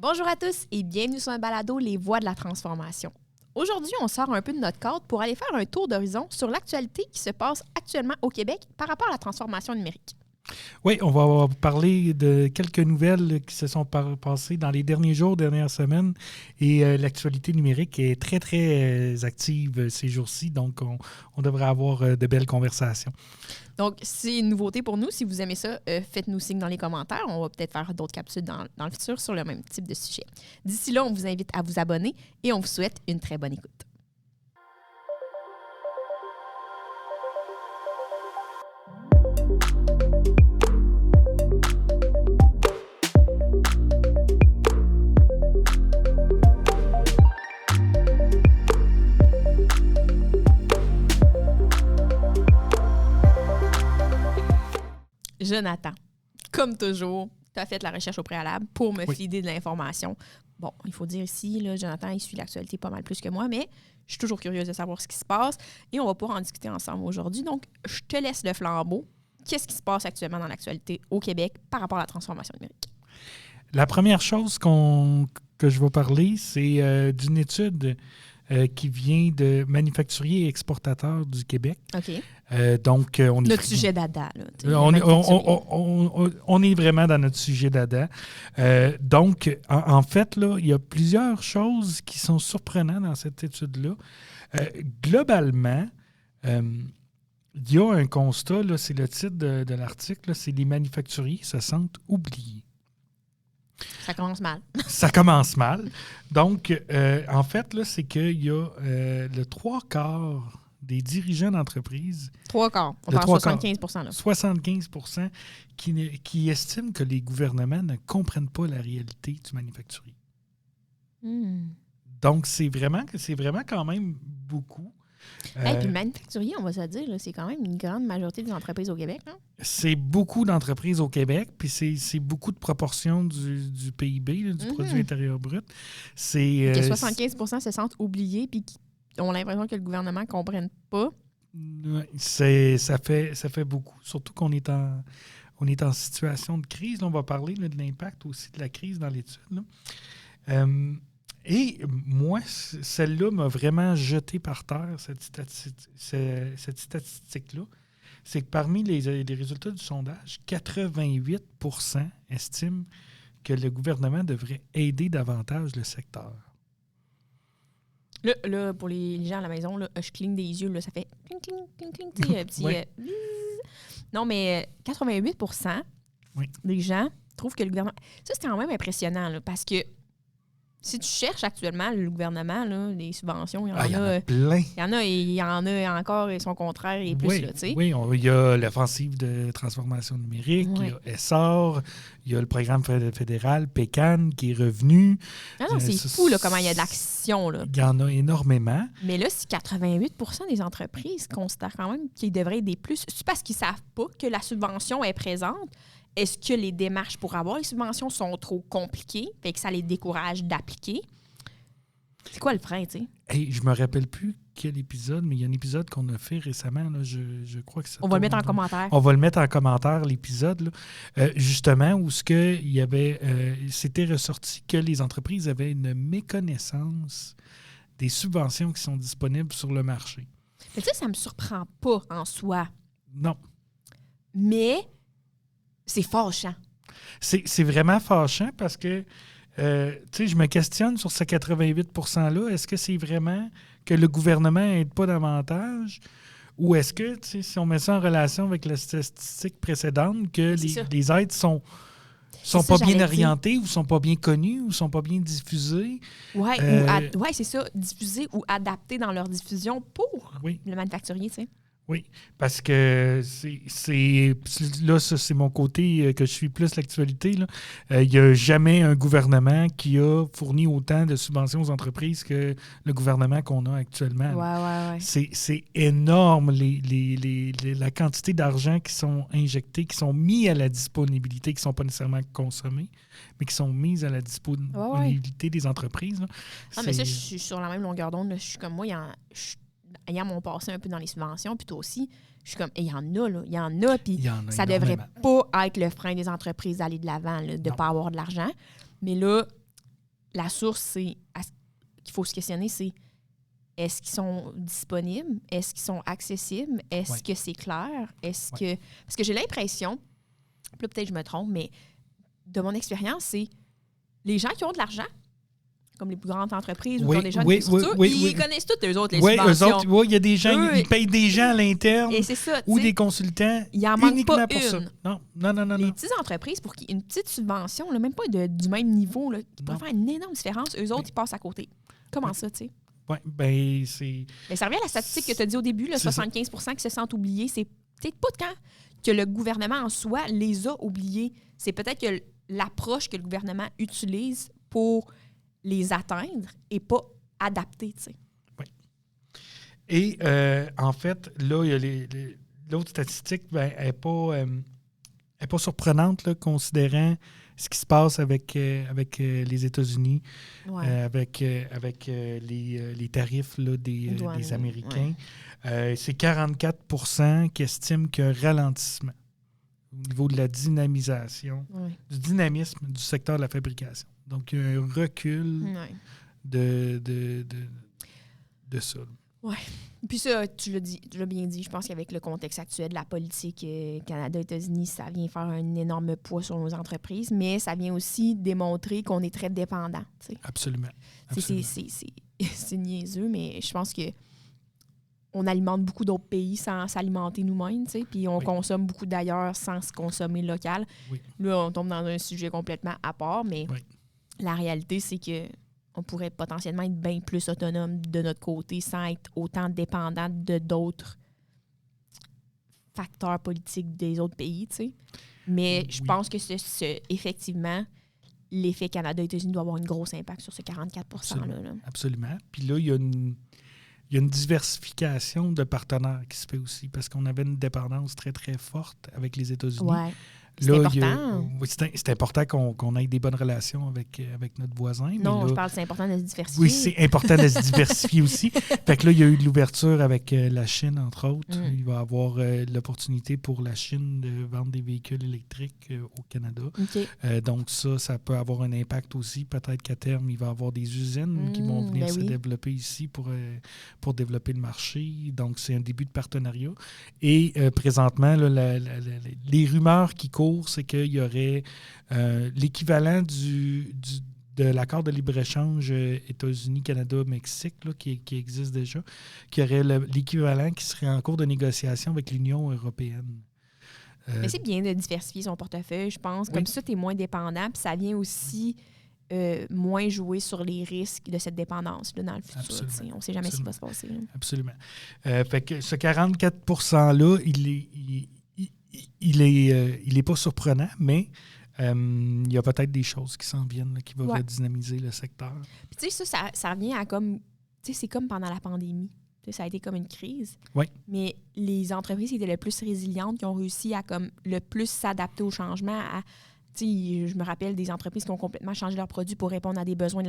Bonjour à tous et bienvenue sur un balado Les Voix de la transformation. Aujourd'hui, on sort un peu de notre cadre pour aller faire un tour d'horizon sur l'actualité qui se passe actuellement au Québec par rapport à la transformation numérique. Oui, on va parler de quelques nouvelles qui se sont passées dans les derniers jours, dernières semaines. Et l'actualité numérique est très, très active ces jours-ci. Donc, on devrait avoir de belles conversations. Donc, c'est une nouveauté pour nous. Si vous aimez ça, faites-nous signe dans les commentaires. On va peut-être faire d'autres capsules dans le futur sur le même type de sujet. D'ici là, on vous invite à vous abonner et on vous souhaite une très bonne écoute. Jonathan, comme toujours, tu as fait la recherche au préalable pour me fider de l'information. Bon, il faut dire ici, là, Jonathan, il suit l'actualité pas mal plus que moi, mais je suis toujours curieuse de savoir ce qui se passe et on va pouvoir en discuter ensemble aujourd'hui. Donc, je te laisse le flambeau. Qu'est-ce qui se passe actuellement dans l'actualité au Québec par rapport à la transformation numérique? La première chose que je vais parler, c'est d'une étude qui vient de Manufacturiers et exportateurs du Québec. OK. Donc, on est notre sujet dada. Là, on est vraiment dans notre sujet dada. Donc, en fait, là, il y a plusieurs choses qui sont surprenantes dans cette étude-là. Globalement, il y a un constat, là, c'est le titre de l'article, là, c'est « Les manufacturiers se sentent oubliés ». Ça commence mal. Ça commence mal. Donc, en fait, là, c'est qu'il y a le 3/4 des dirigeants d'entreprise. 3/4. On parle 75 là. 75 qui estiment que les gouvernements ne comprennent pas la réalité du manufacturier. Donc, c'est vraiment quand même beaucoup. Puis le manufacturier, on va se dire, là, c'est quand même une grande majorité des entreprises au Québec. Hein? C'est beaucoup d'entreprises au Québec, puis c'est beaucoup de proportion du PIB, là, du produit intérieur brut. C'est 75 se sentent oubliés puis qui ont l'impression que le gouvernement ne comprenne pas. Ça fait beaucoup, surtout qu'on est en situation de crise. Là, on va parler là, de l'impact aussi de la crise dans l'étude. Et moi, celle-là m'a vraiment jeté par terre, cette statistique-là. C'est que parmi les résultats du sondage, 88 % estiment que le gouvernement devrait aider davantage le secteur. Là, pour les gens à la maison, là, je cligne des yeux, là, ça fait cling, cling, cling, cling, tu sais, petit... Non, mais 88 % des gens trouvent que le gouvernement... Ça, c'est quand même impressionnant, là, parce que si tu cherches actuellement le gouvernement, là, les subventions, il y en a plein. Il y en a encore et son contraire et plus. Là, oui, il y a l'offensive de transformation numérique, il y a ESSOR, il y a le programme fédéral PECAN qui est revenu. Non, c'est fou là, comment il y a de l'action. Là. Il y en a énormément. Mais là, si 88 % des entreprises considèrent quand même qu'ils devraient aider plus, c'est parce qu'ils ne savent pas que la subvention est présente. Est-ce que les démarches pour avoir les subventions sont trop compliquées, fait que ça les décourage d'appliquer? C'est quoi le frein, tu sais? Hey, je me rappelle plus quel épisode, mais il y a un épisode qu'on a fait récemment. Là, je crois que ça. On va le mettre en commentaire. On va le mettre en commentaire, l'épisode. Là. Justement, où il y avait, c'était ressorti que les entreprises avaient une méconnaissance des subventions qui sont disponibles sur le marché. Mais tu sais, ça me surprend pas en soi. Non. Mais c'est fâchant. C'est vraiment fâchant parce que, tu sais, je me questionne sur ces 88 %-là. Est-ce que c'est vraiment que le gouvernement n'aide pas davantage? Ou est-ce que, tu sais, si on met ça en relation avec la statistique précédente, que les aides sont pas bien orientées ou sont pas bien connues ou sont pas bien diffusées? Oui, c'est ça. Diffusées ou adaptées dans leur diffusion pour le manufacturier, tu sais. Oui, parce que là, ça, c'est mon côté que je suis plus l'actualité. Il n'y a jamais un gouvernement qui a fourni autant de subventions aux entreprises que le gouvernement qu'on a actuellement. Ouais. C'est énorme, la quantité d'argent qui sont injectés, qui sont mis à la disponibilité, qui ne sont pas nécessairement consommés, mais qui sont mis à la disponibilité des entreprises. Là. Mais ça, je suis sur la même longueur d'onde. Je suis comme moi, ayant mon passé un peu dans les subventions, puis toi aussi, je suis comme, il y en a, là, il y en a, puis ça devrait pas être le frein des entreprises d'aller de l'avant, là, de ne pas avoir de l'argent. Mais là, la source, qu'il faut se questionner, c'est est-ce qu'ils sont disponibles? Est-ce qu'ils sont accessibles? Est-ce que c'est clair? Est-ce que... Parce que j'ai l'impression, là, peut-être je me trompe, mais de mon expérience, c'est les gens qui ont de l'argent, comme les plus grandes entreprises ou qui ont des gens de structures, ils connaissent toutes, eux autres, les subventions. Eux autres, il y a des gens, ils payent des gens à l'interne et c'est ça, ou des consultants il en manque uniquement pas pour ça. Non. Les petites entreprises, pour qu'il y ait une petite subvention, là, même pas du même niveau, là, qui pourrait faire une énorme différence, eux autres, ils passent à côté. Comment ça, tu sais? Oui, bien, c'est... Mais ça revient à la statistique que tu as dit au début, là, 75 % qui se sentent oubliés. C'est peut-être pas quand que le gouvernement en soi les a oubliés. C'est peut-être que l'approche que le gouvernement utilise pour les atteindre n'est pas adaptée, tu sais. Oui. Et en fait, là, il y a l'autre statistique, elle n'est pas surprenante, là, considérant ce qui se passe avec les États-Unis, avec les tarifs là, des Américains. Ouais. C'est 44 % qui estiment qu'il y a un ralentissement au niveau de la dynamisation, du dynamisme du secteur de la fabrication. Donc, il y a un recul de ça. Oui. Puis ça, tu l'as bien dit, je pense qu'avec le contexte actuel de la politique Canada-États-Unis, ça vient faire un énorme poids sur nos entreprises, mais ça vient aussi démontrer qu'on est très dépendant. T'sais. Absolument. C'est niaiseux, mais je pense que on alimente beaucoup d'autres pays sans s'alimenter nous-mêmes, puis on consomme beaucoup d'ailleurs sans se consommer local. Oui. Là, on tombe dans un sujet complètement à part, mais la réalité, c'est que on pourrait potentiellement être bien plus autonome de notre côté sans être autant dépendant de d'autres facteurs politiques des autres pays, tu sais. Mais je pense que effectivement, l'effet Canada-États-Unis doit avoir un gros impact sur ce 44 %-là. Absolument. Puis là, il y a une diversification de partenaires qui se fait aussi parce qu'on avait une dépendance très, très forte avec les États-Unis. Ouais. C'est important. C'est important qu'on ait des bonnes relations avec notre voisin. Non, mais là, je parle, c'est important de se diversifier. Oui, c'est important de se diversifier aussi. Fait que là, il y a eu de l'ouverture avec la Chine, entre autres. Il va y avoir l'opportunité pour la Chine de vendre des véhicules électriques au Canada. Okay. Donc ça peut avoir un impact aussi. Peut-être qu'à terme, il va y avoir des usines qui vont venir se développer ici pour développer le marché. Donc, c'est un début de partenariat. Et présentement, là, les rumeurs qui courent, c'est qu'il y aurait l'équivalent de l'accord de libre-échange États-Unis-Canada-Mexique là, qui existe déjà, qui aurait l'équivalent qui serait en cours de négociation avec l'Union européenne. Mais c'est bien de diversifier son portefeuille, je pense. Comme ça, tu es moins dépendant, puis ça vient aussi moins jouer sur les risques de cette dépendance là, dans le futur. On ne sait jamais ce qui va se passer. Là. Absolument. Fait que ce 44 %-là, il est pas surprenant, mais il y a peut-être des choses qui s'en viennent là, qui vont redynamiser le secteur. Puis tu sais, ça revient à comme... Tu sais, c'est comme pendant la pandémie. Ça a été comme une crise. Oui. Mais les entreprises qui étaient le plus résilientes, qui ont réussi à comme le plus s'adapter au changement, je me rappelle des entreprises qui ont complètement changé leurs produits pour répondre à des besoins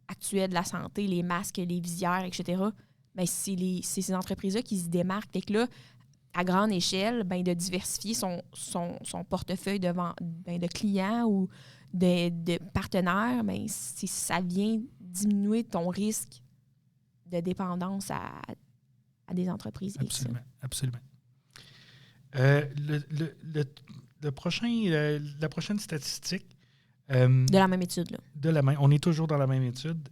actuels de la santé, les masques, les visières, etc. Bien, c'est ces entreprises-là qui se démarquent. Fait que là, à grande échelle, de diversifier son portefeuille de clients ou de partenaires, ça vient diminuer ton risque de dépendance à des entreprises. Absolument. Absolument. La prochaine statistique... de la même étude. Là. On est toujours dans la même étude.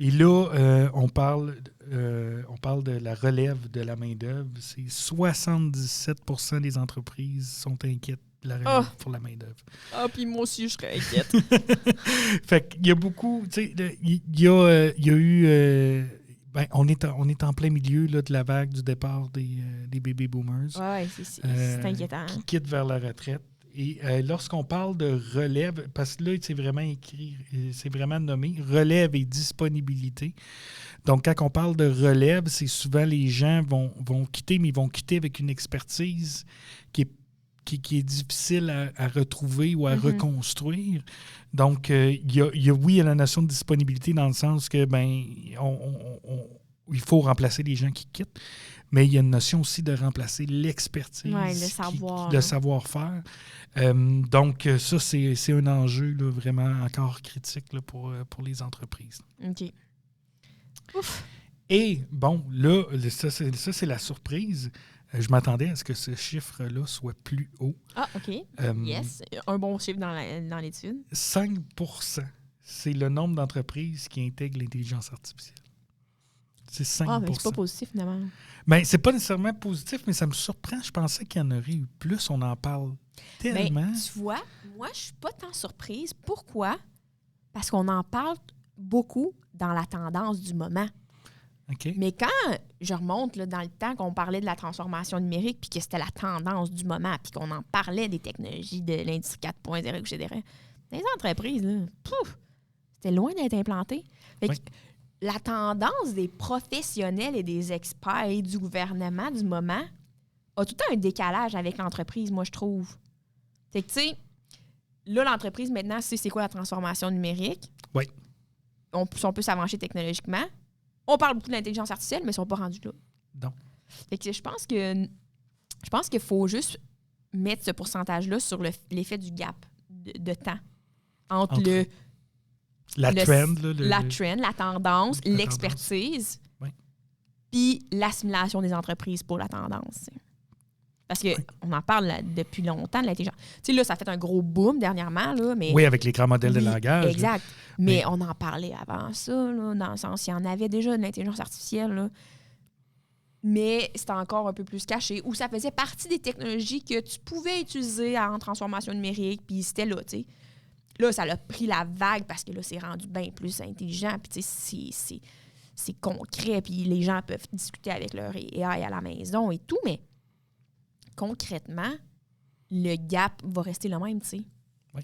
Et là, on parle de la relève de la main-d'œuvre. C'est 77 % des entreprises sont inquiètes de la relève pour la main-d'œuvre. Ah, puis moi aussi, je serais inquiète. Fait qu'il y a beaucoup, tu sais, il y a eu... on est en plein milieu là, de la vague du départ des baby boomers. Oui, c'est inquiétant. Qui quittent vers la retraite. Et lorsqu'on parle de relève, parce que là, c'est vraiment écrit, c'est vraiment nommé relève et disponibilité. Donc, quand on parle de relève, c'est souvent les gens vont quitter, mais ils vont quitter avec une expertise qui est difficile à retrouver ou à reconstruire. Donc, il y a la notion de disponibilité dans le sens que il faut remplacer les gens qui quittent. mais il y a une notion aussi de remplacer l'expertise, le savoir-faire. Donc, ça, c'est un enjeu là, vraiment encore critique là, pour les entreprises. OK. Ouf. Et, bon, là, ça c'est la surprise. Je m'attendais à ce que ce chiffre-là soit plus haut. Ah, OK. Yes. Un bon chiffre dans l'étude. 5%. C'est le nombre d'entreprises qui intègrent l'intelligence artificielle. C'est 5%. Ah, mais c'est pas positif, finalement. Bien, c'est pas nécessairement positif, mais ça me surprend. Je pensais qu'il y en aurait eu plus. On en parle tellement. Ben, tu vois, moi, je suis pas tant surprise. Pourquoi? Parce qu'on en parle beaucoup dans la tendance du moment. Okay. Mais quand je remonte là, dans le temps qu'on parlait de la transformation numérique puis que c'était la tendance du moment puis qu'on en parlait des technologies de l'industrie 4.0, etc., les entreprises, là, c'était loin d'être implanté. Fait que la tendance des professionnels et des experts et du gouvernement du moment a tout le temps un décalage avec l'entreprise, moi, je trouve. Fait que, tu sais, là, l'entreprise, maintenant, sait c'est quoi la transformation numérique. Oui. On peut s'avancer technologiquement. On parle beaucoup de l'intelligence artificielle, mais ils ne sont pas rendus là. Non. Fait que je pense qu'il faut juste mettre ce pourcentage-là sur l'effet du gap de temps entre la trend, la tendance, l'expertise, puis l'assimilation des entreprises pour la tendance. Parce qu'on en parle depuis longtemps de l'intelligence. Tu sais, là, ça a fait un gros boom dernièrement. Là, mais oui, avec les grands modèles de langage. Exact. Mais on en parlait avant ça, là, dans le sens, il y en avait déjà de l'intelligence artificielle. Là, mais c'était encore un peu plus caché. Ou ça faisait partie des technologies que tu pouvais utiliser en transformation numérique, puis c'était là, tu sais. Là, ça a pris la vague parce que là, c'est rendu bien plus intelligent. Puis, tu sais, c'est concret. Puis, les gens peuvent discuter avec leur AI à la maison et tout. Mais concrètement, le gap va rester le même, tu sais. Oui.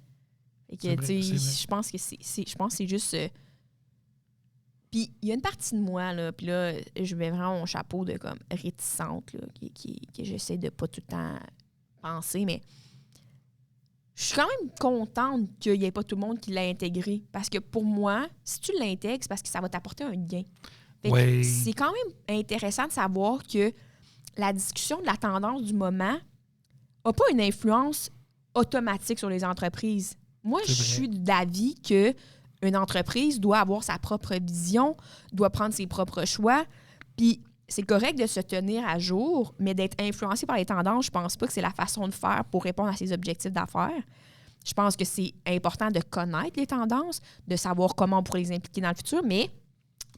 Et que, tu sais, je pense que c'est juste. Puis, il y a une partie de moi, là, puis là, je mets vraiment mon chapeau de comme réticente, là, que j'essaie de pas tout le temps penser, mais je suis quand même contente qu'il n'y ait pas tout le monde qui l'a intégré. Parce que pour moi, si tu l'intègres, c'est parce que ça va t'apporter un gain. Oui. C'est quand même intéressant de savoir que la discussion de la tendance du moment n'a pas une influence automatique sur les entreprises. Moi, je suis d'avis qu'une entreprise doit avoir sa propre vision, doit prendre ses propres choix, puis c'est correct de se tenir à jour, mais d'être influencé par les tendances, je pense pas que c'est la façon de faire pour répondre à ses objectifs d'affaires. Je pense que c'est important de connaître les tendances, de savoir comment on pourrait les impliquer dans le futur, mais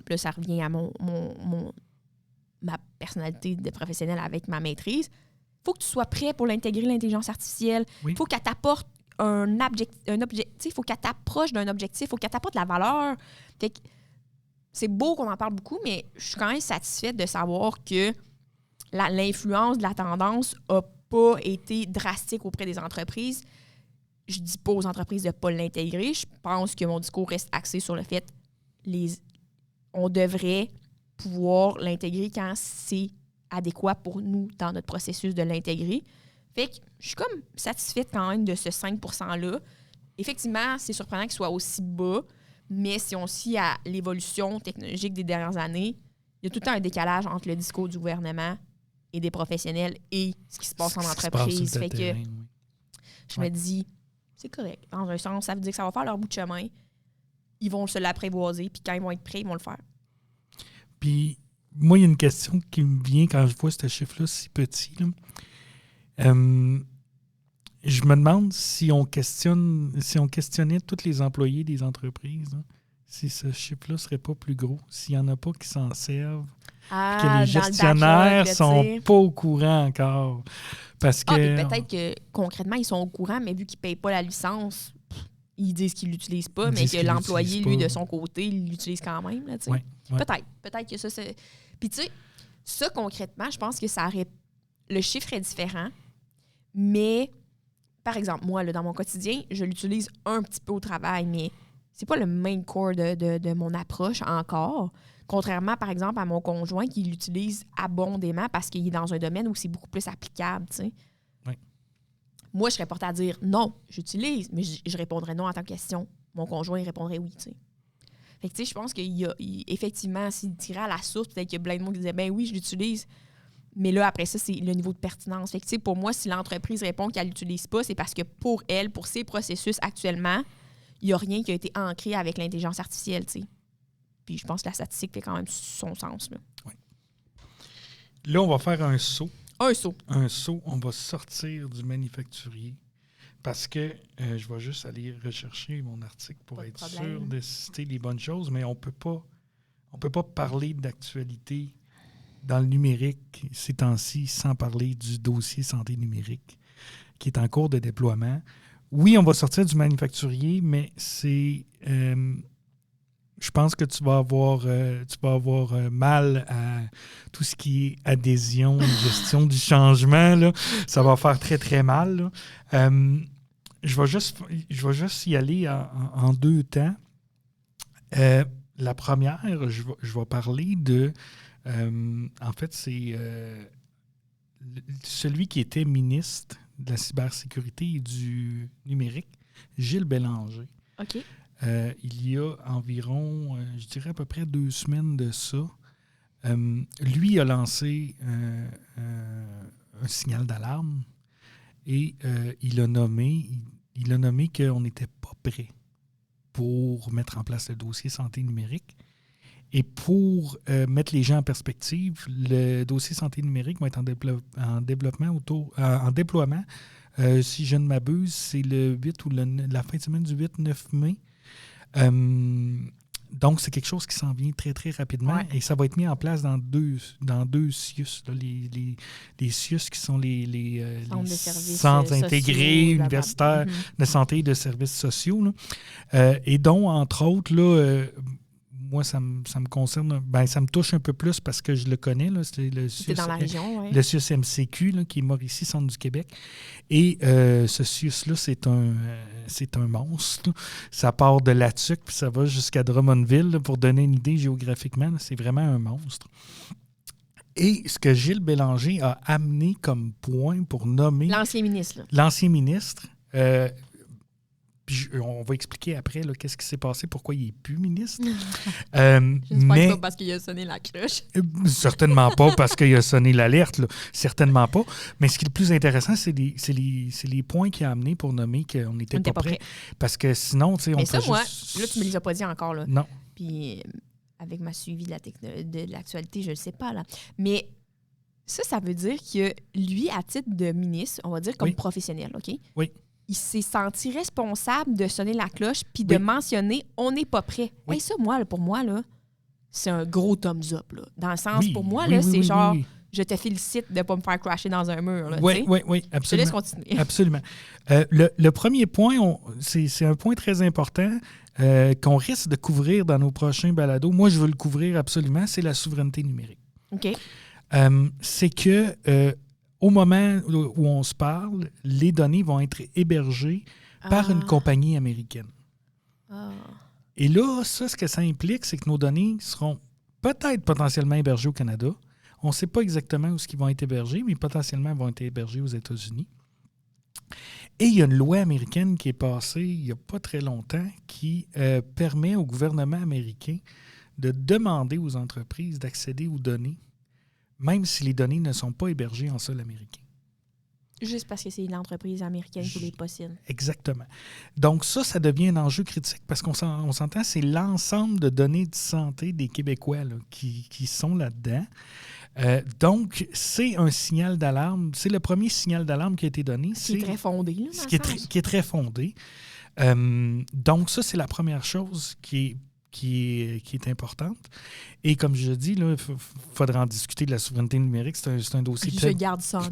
là, ça revient à ma personnalité de professionnel avec ma maîtrise. Il faut que tu sois prêt pour l'intégrer, l'intelligence artificielle. Il faut qu'elle t'apporte un objectif. Il faut qu'elle t'approche d'un objectif. Il faut qu'elle t'apporte de la valeur. Fait que c'est beau qu'on en parle beaucoup, mais je suis quand même satisfaite de savoir que l'influence de la tendance n'a pas été drastique auprès des entreprises. Je dis pas aux entreprises de ne pas l'intégrer. Je pense que mon discours reste axé sur le fait on devrait pouvoir l'intégrer quand c'est adéquat pour nous dans notre processus de l'intégrer. Fait que je suis comme satisfaite quand même de ce 5 %-là. Effectivement, c'est surprenant qu'il soit aussi bas, mais si on se fie à l'évolution technologique des dernières années, il y a tout le temps un décalage entre le discours du gouvernement et des professionnels et ce qui se passe en entreprise. Fait que je me dis, c'est correct. Dans un sens, ça veut dire que ça va faire leur bout de chemin. Ils vont se l'apprivoiser, puis quand ils vont être prêts, ils vont le faire. Puis, moi, il y a une question qui me vient quand je vois ce chiffre-là si petit. Là. Je me demande si on questionnait tous les employés des entreprises, là, si ce chiffre-là ne serait pas plus gros, s'il n'y en a pas qui s'en servent, que les gestionnaires sont pas au courant encore. Parce que, mais peut-être que concrètement, ils sont au courant, mais vu qu'ils ne payent pas la licence, ils disent qu'ils ne l'utilisent pas, mais que l'employé, lui, de son côté, il l'utilise quand même. Là, Peut-être que ça, c'est... Puis tu sais, ça, concrètement, je pense que le chiffre est différent, mais, par exemple, moi, là, dans mon quotidien, je l'utilise un petit peu au travail, mais c'est pas le main core de mon approche encore. Contrairement, par exemple, à mon conjoint qui l'utilise abondamment parce qu'il est dans un domaine où c'est beaucoup plus applicable, tu sais. Oui. Moi, je serais portée à dire non, j'utilise, mais je répondrais non en tant que question. Mon conjoint, il répondrait oui, tu sais. Fait que, tu sais, je pense qu'effectivement, s'il tirait à la source, peut-être qu'il y a plein de monde qui disait ben oui, je l'utilise. Mais là, après ça, c'est le niveau de pertinence. Fait que, tu sais, pour moi, si l'entreprise répond qu'elle l'utilise pas, c'est parce que pour elle, pour ses processus actuellement, il n'y a rien qui a été ancré avec l'intelligence artificielle, tu sais. Puis je pense que la statistique fait quand même son sens. Là, oui. Là, on va faire un saut. Un saut. Un saut. On va sortir du manufacturier parce que je vais juste aller rechercher mon article pour être sûr de citer les bonnes choses, mais on peut pas parler d'actualité dans le numérique ces temps-ci sans parler du dossier santé numérique qui est en cours de déploiement. Oui, on va sortir du manufacturier, mais c'est... je pense que tu vas avoir mal à tout ce qui est adhésion, gestion du changement. Là. Ça va faire très, très mal. Je vais juste y aller en deux temps. La première, je vais parler de... en fait, c'est celui qui était ministre de la cybersécurité et du numérique, Gilles Bélanger. OK. Il y a environ, je dirais à peu près 2 semaines de ça, lui a lancé un signal d'alarme et il a nommé qu'on n'était pas prêt pour mettre en place le dossier santé numérique. Et pour mettre les gens en perspective, le dossier santé numérique va être en déploiement. Si je ne m'abuse, c'est le 8 ou la fin de semaine du 8-9 mai. Donc, c'est quelque chose qui s'en vient très, très rapidement et ça va être mis en place dans deux CIUS. Là, les CIUS qui sont les centres intégrés universitaires de santé et de services sociaux. Là. Et dont, entre autres, là, moi, ça me concerne, ça me touche un peu plus parce que je le connais. Là, c'est le CIUS, dans la région, oui. Le CIUS MCQ, là, qui est Mauricie, centre du Québec. Et ce CIUS-là, c'est un monstre. Là. Ça part de Latuc, puis ça va jusqu'à Drummondville. Là, pour donner une idée géographiquement, là, c'est vraiment un monstre. Et ce que Gilles Bélanger a amené comme point pour nommer... L'ancien ministre. Là. L'ancien ministre... Puis on va expliquer après là, qu'est-ce qui s'est passé, pourquoi il n'est plus ministre. J'espère que pas parce qu'il a sonné la cloche. Certainement pas parce qu'il a sonné l'alerte. Là. Certainement pas. Mais ce qui est le plus intéressant, c'est les points qu'il a amenés pour nommer qu'on n'était pas prêt. Parce que sinon, tu sais, on peut juste... moi, là, tu me les as pas dit encore. Là. Non. Puis avec ma suivi de l'actualité, je ne le sais pas. Là. Mais ça veut dire que lui, à titre de ministre, on va dire comme professionnel, OK? Oui. Il s'est senti responsable de sonner la cloche puis de mentionner « on n'est pas prêt oui. ». Ça, moi, pour moi, là, c'est un gros thumbs up. Là. Dans le sens, pour moi, là, c'est genre je te félicite de ne pas me faire crasher dans un mur. Là, oui, absolument. Je te laisse continuer. Absolument. Le premier point, c'est un point très important qu'on risque de couvrir dans nos prochains balados. Moi, je veux le couvrir absolument, c'est la souveraineté numérique. OK. C'est que... au moment où on se parle, les données vont être hébergées par une compagnie américaine. Et là, ce que ça implique, c'est que nos données seront peut-être potentiellement hébergées au Canada. On ne sait pas exactement où ils vont être hébergés, mais potentiellement vont être hébergés aux États-Unis. Et il y a une loi américaine qui est passée il n'y a pas très longtemps qui permet au gouvernement américain de demander aux entreprises d'accéder aux données même si les données ne sont pas hébergées en sol américain. Juste parce que c'est l'entreprise américaine qui les possède. Exactement. Donc ça devient un enjeu critique parce qu'on s'entend, c'est l'ensemble de données de santé des Québécois là, qui sont là-dedans. Donc, c'est un signal d'alarme. C'est le premier signal d'alarme qui a été donné. Qui est très fondé. Là, qui est très fondé. Donc, ça, c'est la première chose qui est importante. Et comme je dis, il faudra en discuter de la souveraineté numérique. C'est un dossier... Je garde ça.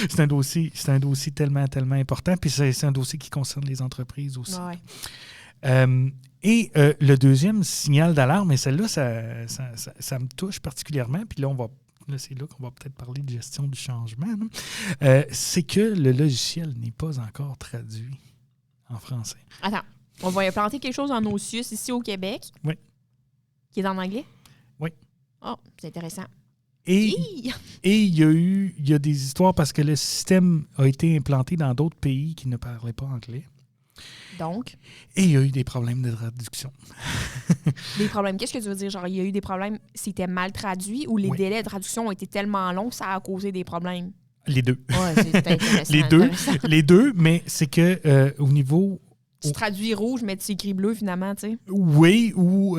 c'est un dossier tellement, tellement important. Puis c'est un dossier qui concerne les entreprises aussi. Ouais. Et le deuxième signal d'alarme, et celle-là, ça me touche particulièrement. Puis là, c'est là qu'on va peut-être parler de gestion du changement. C'est que le logiciel n'est pas encore traduit en français. Attends. On va implanter quelque chose en OSIUS ici au Québec. Oui. Qui est en anglais? Oui. Oh, c'est intéressant. Et il y a des histoires parce que le système a été implanté dans d'autres pays qui ne parlaient pas anglais. Donc? Et il y a eu des problèmes de traduction. Des problèmes, qu'est-ce que tu veux dire? Genre, il y a eu des problèmes, c'était mal traduit ou les délais de traduction ont été tellement longs que ça a causé des problèmes? Les deux. Ouais, c'est intéressant. Les deux, mais c'est que au niveau... Tu traduis rouge, mais tu écris bleu, finalement, tu sais. Oui, ou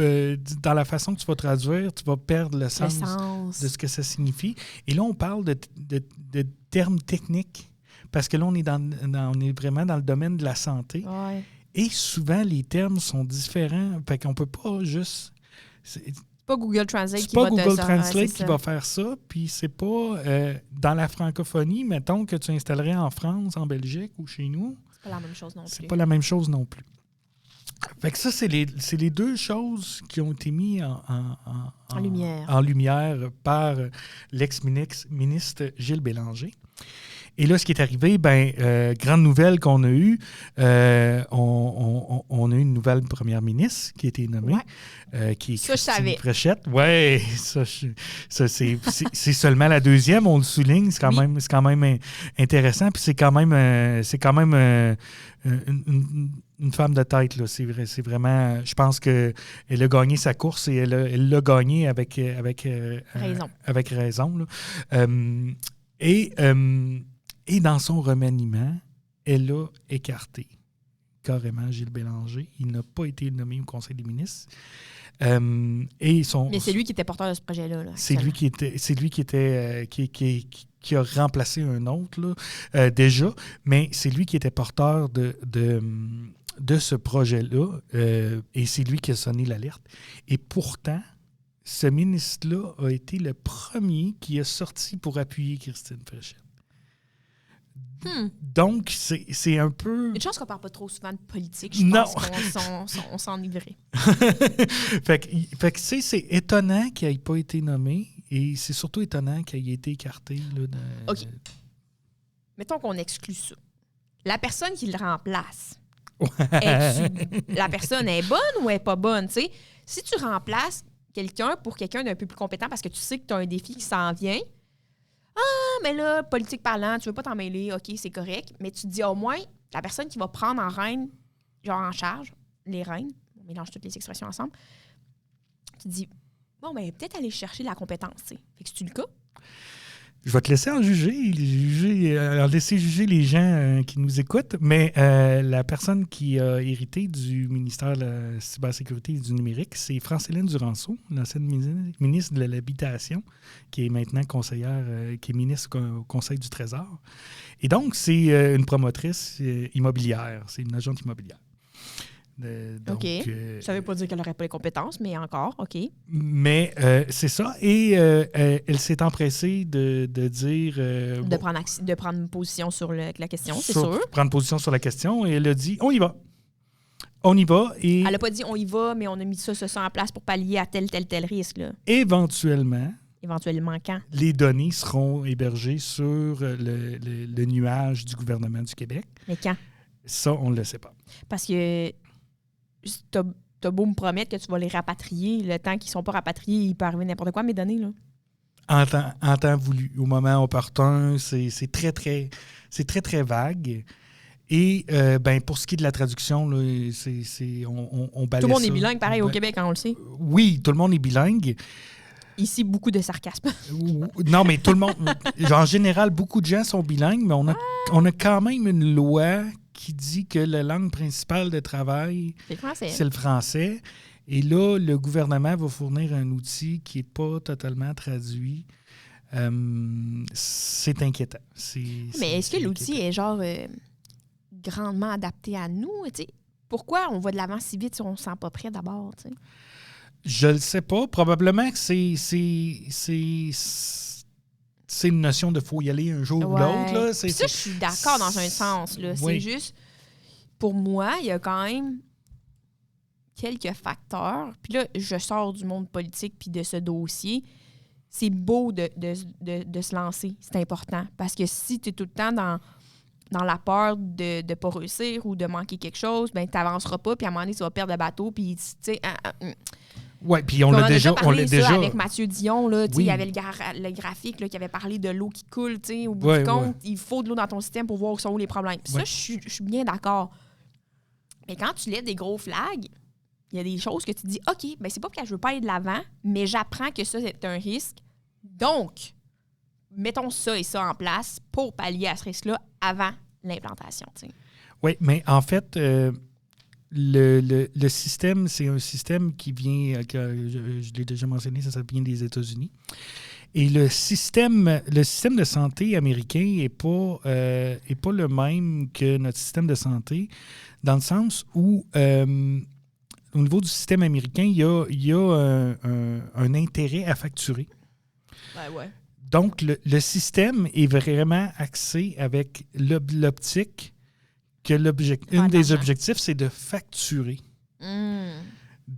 dans la façon que tu vas traduire, tu vas perdre le sens de ce que ça signifie. Et là, on parle de termes techniques, parce que là, on est vraiment dans le domaine de la santé. Ouais. Et souvent, les termes sont différents. Fait qu'on peut pas juste... C'est pas Google Translate qui va faire ça, puis c'est pas dans la francophonie, mettons, que tu installerais en France, en Belgique ou chez nous. C'est pas la même chose non plus. C'est pas la même chose non plus. Fait que ça, c'est les deux choses qui ont été mises en lumière par l'ex-ministre Gilles Bélanger. Et là, ce qui est arrivé, grande nouvelle qu'on a eue, on a eu une nouvelle première ministre qui a été nommée, qui est Christine Fréchette. Oui, ça c'est seulement la deuxième, on le souligne, c'est quand même intéressant, puis c'est quand même une femme de tête, là. C'est vrai, c'est vraiment, je pense qu'elle a gagné sa course et elle l'a gagné avec raison. Avec raison, là. Et dans son remaniement, elle a écarté carrément Gilles Bélanger. Il n'a pas été nommé au Conseil des ministres. Mais c'est lui qui était porteur de ce projet-là. Là, c'est lui qui a remplacé un autre là, déjà, mais c'est lui qui était porteur de ce projet-là et c'est lui qui a sonné l'alerte. Et pourtant, ce ministre-là a été le premier qui a sorti pour appuyer Christine Fréchette. Donc, c'est un peu... Une chance qu'on ne parle pas trop souvent de politique. Je pense qu'on s'enivrait. fait que c'est étonnant qu'il n'ait pas été nommé et c'est surtout étonnant qu'il ait été écarté. Là, OK. Mettons qu'on exclut ça. La personne qui le remplace, la personne est bonne ou elle n'est pas bonne? T'sais? Si tu remplaces quelqu'un pour quelqu'un d'un peu plus compétent parce que tu sais que tu as un défi qui s'en vient... Ah, mais là, politique parlant, tu veux pas t'en mêler, OK, c'est correct. Mais tu te dis au moins, la personne qui va prendre en charge, les rênes, on mélange toutes les expressions ensemble, tu te dis, bon, ben peut-être aller chercher la compétence, tu sais. Fait que c'est-tu le cas? Je vais te laisser en laisser juger les gens qui nous écoutent, mais la personne qui a hérité du ministère de la Cybersécurité et du Numérique, c'est Francéline Duranceau, l'ancienne ministre de l'Habitation, qui est maintenant conseillère, qui est ministre au Conseil du Trésor. Et donc, c'est une promotrice immobilière, c'est une agente immobilière. OK. Ça ne veut pas dire qu'elle n'aurait pas les compétences, mais encore, OK. Mais c'est ça. Et elle s'est empressée de dire... de prendre position sur la question, c'est sûr. Prendre position sur la question. Et elle a dit, on y va. On y va. Et elle n'a pas dit, on y va, mais on a mis ça en place pour pallier à tel risque. Là. Éventuellement quand? Les données seront hébergées sur le nuage du gouvernement du Québec. Mais quand? Ça, on ne le sait pas. Parce que... T'as beau me promettre que tu vas les rapatrier, le temps qu'ils ne sont pas rapatriés, il peut arriver n'importe quoi, mes données, là. En temps voulu, au moment opportun, c'est très, très vague. Et pour ce qui est de la traduction, là, on balaie ça. Tout le monde est bilingue, pareil, au Québec, on le sait. Oui, tout le monde est bilingue. Ici, beaucoup de sarcasme. Non, mais tout le monde... en général, beaucoup de gens sont bilingues, mais on a quand même une loi qui dit que la langue principale de travail, c'est le français. Et là, le gouvernement va fournir un outil qui n'est pas totalement traduit. C'est inquiétant. Mais est-ce que l'outil est genre grandement adapté à nous? T'sais? Pourquoi on va de l'avant si vite si on ne se sent pas prêt d'abord? T'sais? Je le sais pas. Probablement que c'est une notion de faut y aller un jour ou l'autre. Là. Ça, je suis d'accord dans un sens. Là. Oui. C'est juste, pour moi, il y a quand même quelques facteurs. Puis là, je sors du monde politique puis de ce dossier. C'est beau de se lancer. C'est important. Parce que si tu es tout le temps dans la peur de ne pas réussir ou de manquer quelque chose, ben tu n'avanceras pas. Puis à un moment donné, tu vas perdre le bateau. Puis, tu sais... Oui, puis on l'a déjà parlé avec Mathieu Dion, là, il y avait le graphique là, qui avait parlé de l'eau qui coule. Au bout du compte, il faut de l'eau dans ton système pour voir où sont les problèmes. Ça, je suis bien d'accord. Et quand tu lèves des gros flags, il y a des choses que tu dis, OK, ben c'est pas parce que je veux pas aller de l'avant, mais j'apprends que ça, c'est un risque. Donc, mettons ça et ça en place pour pallier à ce risque-là avant l'implantation. Oui, mais en fait, le système, c'est un système qui vient, je l'ai déjà mentionné, ça vient des États-Unis. Et le système de santé américain n'est pas le même que notre système de santé, dans le sens où, au niveau du système américain, il y a un intérêt à facturer. Ouais. Donc, le système est vraiment axé avec l'optique que un des objectifs, c'est de facturer.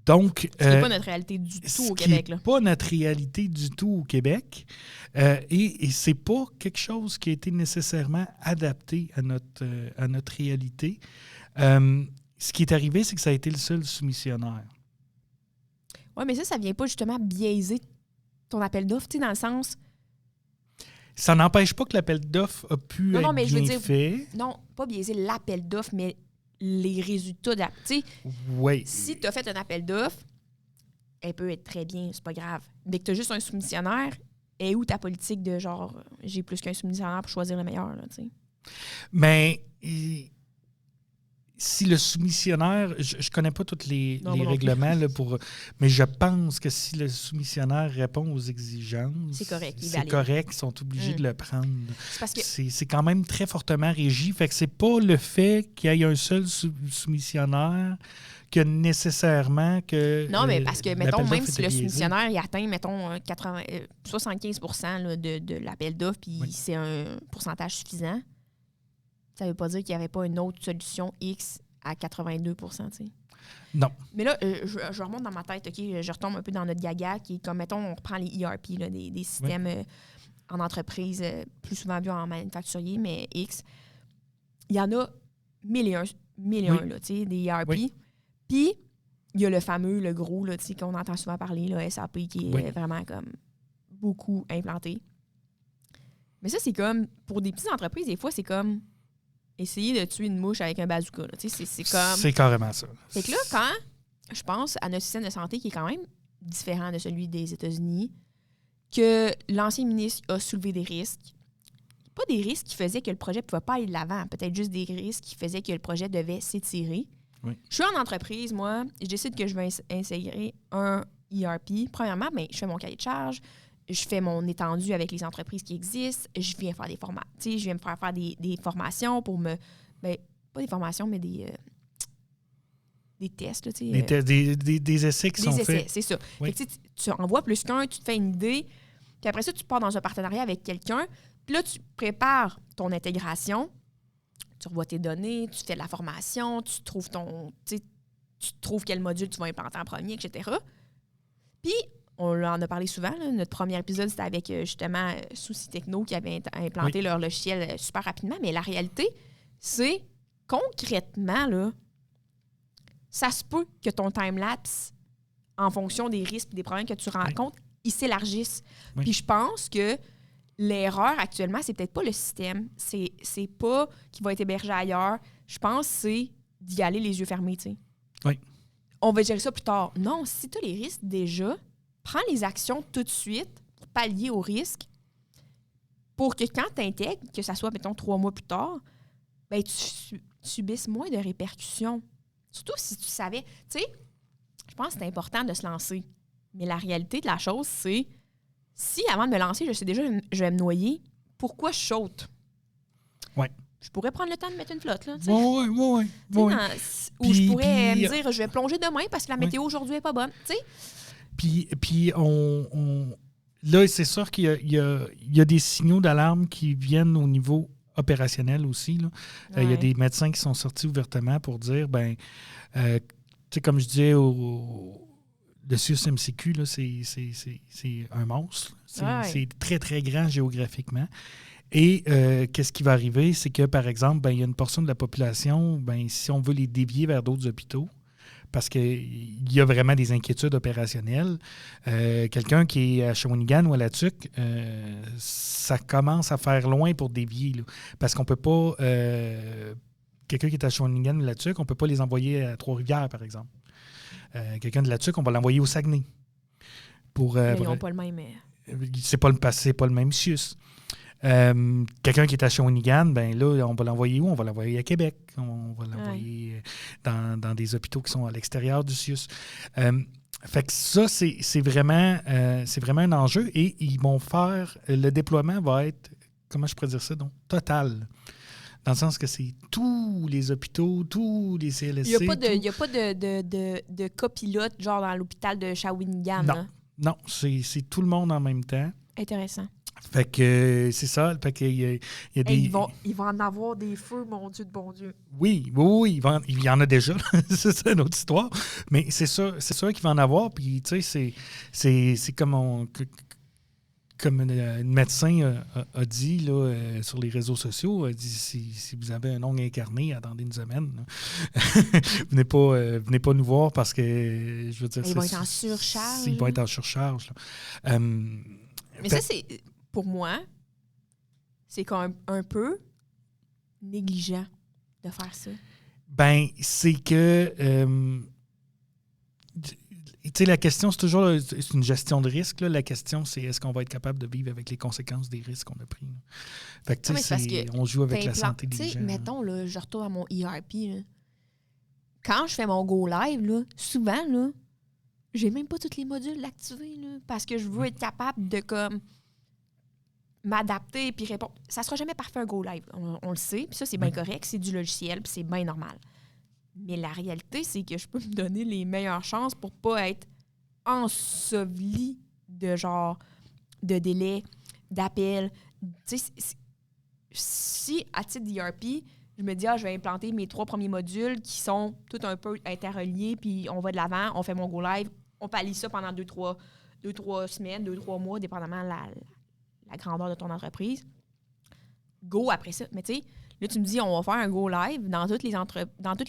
Donc, ce n'est pas notre réalité du tout au Québec. Ce n'est pas notre réalité du tout au Québec. Et ce n'est pas quelque chose qui a été nécessairement adapté à notre réalité. Ce qui est arrivé, c'est que ça a été le seul soumissionnaire. Oui, mais ça ne vient pas justement biaiser ton appel d'offres, dans le sens... Ça n'empêche pas que l'appel d'offres a pu être bien fait. Non, pas biaiser l'appel d'offres, mais les résultats. Oui. Si tu as fait un appel d'offres, elle peut être très bien, c'est pas grave. Dès que tu as juste un soumissionnaire, est où ta politique de genre, j'ai plus qu'un soumissionnaire pour choisir le meilleur? Là, mais si le soumissionnaire, je ne connais pas tous les règlements, là, mais je pense que si le soumissionnaire répond aux exigences, c'est correct, ils sont obligés de le prendre. C'est quand même très fortement régi. Fait que c'est pas le fait qu'il y ait un seul soumissionnaire que nécessaire que... Non, mais parce que, mettons, même si le soumissionnaire il atteint, mettons, 75 % de l'appel d'offres, puis c'est un pourcentage suffisant, ça ne veut pas dire qu'il n'y avait pas une autre solution X à 82 %. Non. Mais là, je remonte dans ma tête, OK, je retombe un peu dans notre gaga, qui est comme, mettons, on reprend les ERP, là, des systèmes en entreprise, plus souvent vus en manufacturier, mais X. Il y en a 1001, là, des ERP. Oui. Puis, il y a le fameux, le gros, là, qu'on entend souvent parler, là, SAP, qui est vraiment comme beaucoup implanté. Mais ça, c'est comme, pour des petites entreprises, des fois, c'est comme essayer de tuer une mouche avec un bazooka. C'est comme... C'est carrément ça. Fait que là, quand je pense à notre système de santé qui est quand même différent de celui des États-Unis, que l'ancien ministre a soulevé des risques, pas des risques qui faisaient que le projet ne pouvait pas aller de l'avant, peut-être juste des risques qui faisaient que le projet devait s'étirer. Oui. Je suis en entreprise, moi, je décide que je vais intégrer un ERP. Premièrement, je fais mon cahier de charge, je fais mon étendue avec les entreprises qui existent, je viens faire des formations, je viens me faire des formations pour me... pas des formations, mais des tests. Là, des essais qui sont faits. C'est ça. Oui. Fait que, tu envoies plus qu'un, tu te fais une idée, puis après ça, tu pars dans un partenariat avec quelqu'un, puis là, tu prépares ton intégration, tu revois tes données, tu fais de la formation, tu trouves quel module tu vas implanter en premier, etc. Puis, on en a parlé souvent. Là. Notre premier épisode, c'était avec justement Souci Techno qui avait implanté leur logiciel super rapidement. Mais la réalité, c'est concrètement, là, ça se peut que ton time-lapse, en fonction des risques et des problèmes que tu rencontres, ils s'élargissent. Oui. Puis je pense que l'erreur actuellement, c'est peut-être pas le système. C'est pas qu'il va être hébergé ailleurs. Je pense que c'est d'y aller les yeux fermés. T'sais. Oui. On va gérer ça plus tard. Non, si tu as les risques déjà, prends les actions tout de suite pour pallier au risque pour que quand tu intègres, que ça soit, mettons, 3 mois plus tard, tu subisses moins de répercussions. Surtout si tu savais. Tu sais, je pense que c'est important de se lancer. Mais la réalité de la chose, c'est si avant de me lancer, je sais déjà que je vais me noyer, pourquoi je saute? Oui. Je pourrais prendre le temps de mettre une flotte. Là, oui. Ou je pourrais me dire, je vais plonger demain parce que la météo aujourd'hui n'est pas bonne. T'sais? Puis là, c'est sûr qu'il y a des signaux d'alarme qui viennent au niveau opérationnel aussi. Là. Il y a des médecins qui sont sortis ouvertement pour dire, comme je disais, le CIUS-MCQ, là, c'est un monstre. C'est très, très grand géographiquement. Et qu'est-ce qui va arriver? C'est que, par exemple, il y a une portion de la population, si on veut les dévier vers d'autres hôpitaux, parce qu'il y a vraiment des inquiétudes opérationnelles. Quelqu'un qui est à Shawinigan ou à La Tuque, ça commence à faire loin pour dévier. Là, parce qu'on ne peut pas quelqu'un qui est à Shawinigan ou là-dessus, on ne peut pas les envoyer à Trois-Rivières, par exemple. Quelqu'un de là-dessus, on va l'envoyer au Saguenay. Ils n'ont pas le même... C'est pas le même CIUS. Quelqu'un qui est à Shawinigan, ben là, on va l'envoyer où? On va l'envoyer à Québec. On va l'envoyer dans des hôpitaux qui sont à l'extérieur du CIUS. Fait que ça, c'est vraiment un enjeu et ils vont faire... Le déploiement va être, comment je pourrais dire ça, donc, total. Dans le sens que c'est tous les hôpitaux, tous les CLSC. Il n'y a pas de copilote, genre dans l'hôpital de Shawinigan. Non, hein? non, c'est tout le monde en même temps. Intéressant. Fait que c'est ça. Fait que il y a des... Ils vont en avoir des feux, mon Dieu de bon Dieu. Oui, il y en a déjà. C'est une autre histoire. Mais c'est sûr qu'il va en avoir. Puis, tu sais, c'est comme une médecin a dit là, sur les réseaux sociaux, a dit si vous avez un ongle incarné, attendez une semaine. venez pas nous voir parce que, je veux dire... Ils vont être en surcharge. Ils vont être en surcharge. Mais ça, c'est... Pour moi, c'est quand même un peu négligent de faire ça. Ben, c'est que... tu sais, la question, c'est toujours c'est une gestion de risque. Là. La question, c'est est-ce qu'on va être capable de vivre avec les conséquences des risques qu'on a pris. Là. Fait que, tu sais, on joue avec la santé des gens. Mettons, là, je retourne à mon ERP. Là. Quand je fais mon Go Live, là, souvent, là, j'ai même pas tous les modules activés là, parce que je veux être capable de comme m'adapter puis répondre. Ça sera jamais parfait un Go Live. On le sait, puis ça, c'est bien correct. C'est du logiciel, puis c'est bien normal. Mais la réalité, c'est que je peux me donner les meilleures chances pour pas être enseveli de genre de délai, d'appel. Tu sais, si à titre d'ERP, je me dis, je vais implanter mes 3 premiers modules qui sont tout un peu interreliés, puis on va de l'avant, on fait mon Go Live, on pallie ça pendant 2-3 semaines, 2-3 mois, dépendamment de la grandeur de ton entreprise. Go après ça. Mais tu sais, là, tu me dis, on va faire un Go Live dans tous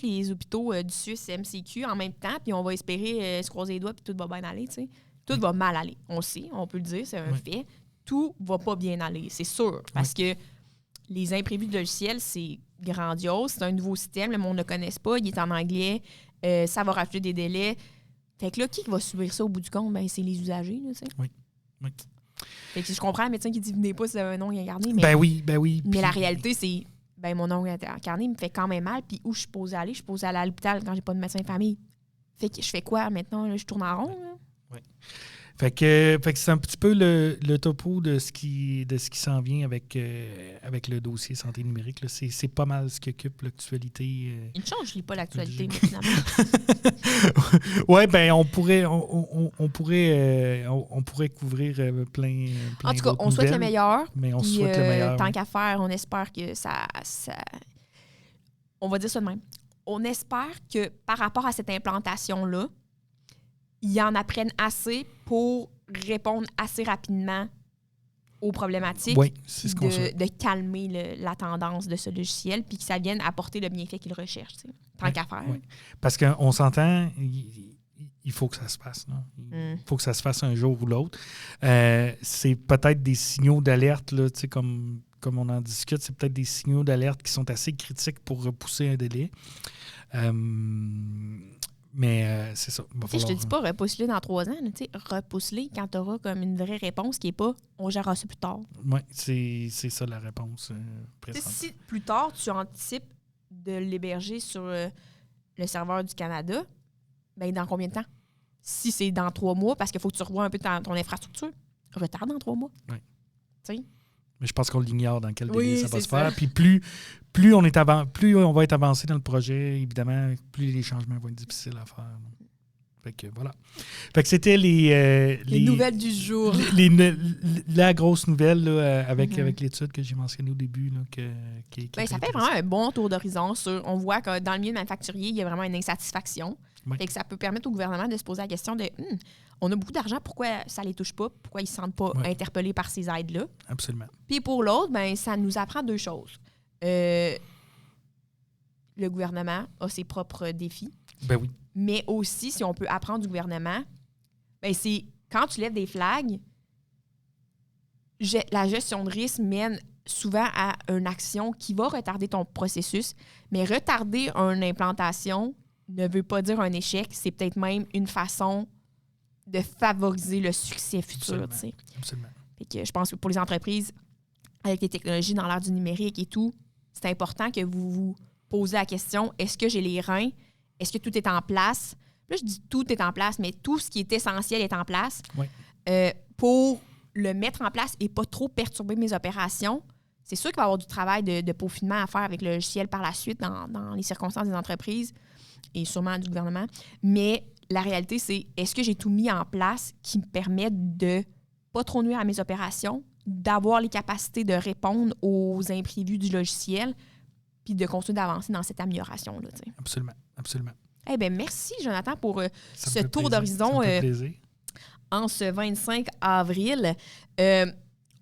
les hôpitaux du Suisse MCQ en même temps, puis on va espérer se croiser les doigts, puis tout va bien aller, tu sais. Tout va mal aller. On le sait, on peut le dire, c'est un fait. Tout va pas bien aller, c'est sûr. Parce que les imprévus de logiciel, c'est grandiose. C'est un nouveau système, le monde ne le connaît pas, il est en anglais, ça va rajouter des délais. Fait que là, qui va subir ça au bout du compte? Ben, c'est les usagers, là, tu sais. Oui. Fait que je comprends le médecin qui dit « venez pas si vous avez un ongle incarné », mais... Ben oui. Mais la réalité, c'est... Ben, mon ongle incarné me fait quand même mal, puis où je suis supposée aller? Je suis supposée aller à l'hôpital quand j'ai pas de médecin de famille. Fait que je fais quoi maintenant? Là, je tourne en rond, là? Oui. Fait que c'est un petit peu le topo de ce qui s'en vient avec le dossier santé numérique. Là. C'est pas mal ce qui occupe l'actualité. Une chance, je lis pas l'actualité, mais finalement. Oui, ben on pourrait couvrir plein en tout cas, on souhaite le meilleur. Mais on souhaite le meilleur. Tant qu'à faire, on espère que ça... On va dire ça de même. On espère que par rapport à cette implantation-là, ils en apprennent assez pour répondre assez rapidement aux problématiques, c'est ce qu'on souhaite. De calmer la tendance de ce logiciel, puis que ça vienne apporter le bienfait qu'ils recherchent, tant qu'à faire. Oui. Parce qu'on s'entend, il faut que ça se fasse. Il faut que ça se fasse un jour ou l'autre. C'est peut-être des signaux d'alerte, là, comme on en discute, c'est peut-être des signaux d'alerte qui sont assez critiques pour repousser un délai. Mais c'est ça. Je te dis pas repousse-les dans 3 ans. Repousse-les quand tu auras comme une vraie réponse qui n'est pas « on gérera ça plus tard ». Oui, c'est ça la réponse présente. Si plus tard, tu anticipes de l'héberger sur le serveur du Canada, ben dans combien de temps? Si c'est dans 3 mois, parce qu'il faut que tu revoies un peu ton infrastructure, retarde dans 3 mois. Oui. Tu sais? Mais je pense qu'on l'ignore dans quel délai ça va se faire. Puis plus on va être avancé dans le projet, évidemment, plus les changements vont être difficiles à faire. Fait que voilà. Fait que c'était les nouvelles du jour. La grosse nouvelle là, avec l'étude que j'ai mentionnée au début. Là, ça fait vraiment un bon tour d'horizon. On voit que dans le milieu manufacturier, il y a vraiment une insatisfaction. Oui. Fait que ça peut permettre au gouvernement de se poser la question de on a beaucoup d'argent, pourquoi ça ne les touche pas? Pourquoi ils ne se sentent pas interpellés par ces aides-là? Absolument. Puis pour l'autre, ben, ça nous apprend 2 choses. Le gouvernement a ses propres défis. Ben oui. Mais aussi, si on peut apprendre du gouvernement, ben c'est quand tu lèves des flags, la gestion de risque mène souvent à une action qui va retarder ton processus, mais retarder une implantation ne veut pas dire un échec, c'est peut-être même une façon de favoriser le succès futur. Absolument. Fait que je pense que pour les entreprises, avec les technologies dans l'ère du numérique et tout, c'est important que vous vous posez la question, est-ce que j'ai les reins? Est-ce que tout est en place? Là, je dis tout est en place, mais tout ce qui est essentiel est en place pour le mettre en place et pas trop perturber mes opérations. C'est sûr qu'il va y avoir du travail de peaufinement à faire avec le logiciel par la suite dans les circonstances des entreprises et sûrement du gouvernement. Mais la réalité, c'est est-ce que j'ai tout mis en place qui me permet de pas trop nuire à mes opérations, d'avoir les capacités de répondre aux imprévus du logiciel, puis de continuer d'avancer dans cette amélioration-là. T'sais. Absolument. Eh bien, merci, Jonathan, pour ce tour plaisir. d'horizon en ce 25 avril.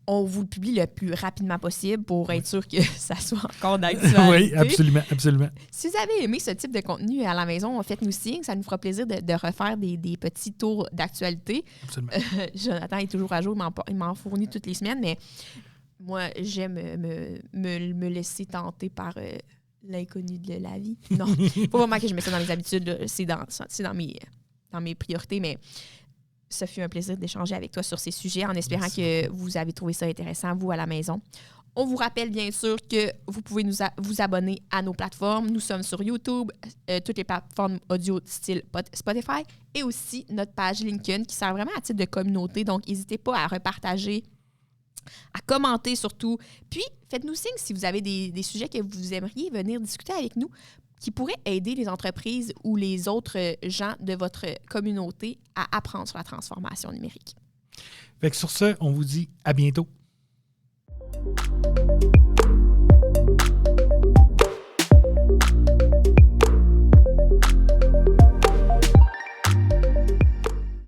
On vous le publie le plus rapidement possible pour être sûr que ça soit encore d'actualité. Oui, absolument. Si vous avez aimé ce type de contenu à la maison, faites-nous signe. Ça nous fera plaisir de refaire des petits tours d'actualité. Absolument. Jonathan est toujours à jour. Il m'en fournit toutes les semaines, mais moi, j'aime me laisser tenter par l'inconnu de la vie. Non, pas vraiment que je mets ça dans mes habitudes. Là. C'est dans mes priorités, mais ça fut un plaisir d'échanger avec toi sur ces sujets en espérant que vous avez trouvé ça intéressant, vous, à la maison. On vous rappelle bien sûr que vous pouvez vous abonner à nos plateformes. Nous sommes sur YouTube, toutes les plateformes audio style Spotify et aussi notre page LinkedIn qui sert vraiment à titre de communauté. Donc, n'hésitez pas à repartager, à commenter surtout. Puis, faites-nous signe si vous avez des sujets que vous aimeriez venir discuter avec nous qui pourraient aider les entreprises ou les autres gens de votre communauté à apprendre sur la transformation numérique. Fait que sur ce, on vous dit à bientôt.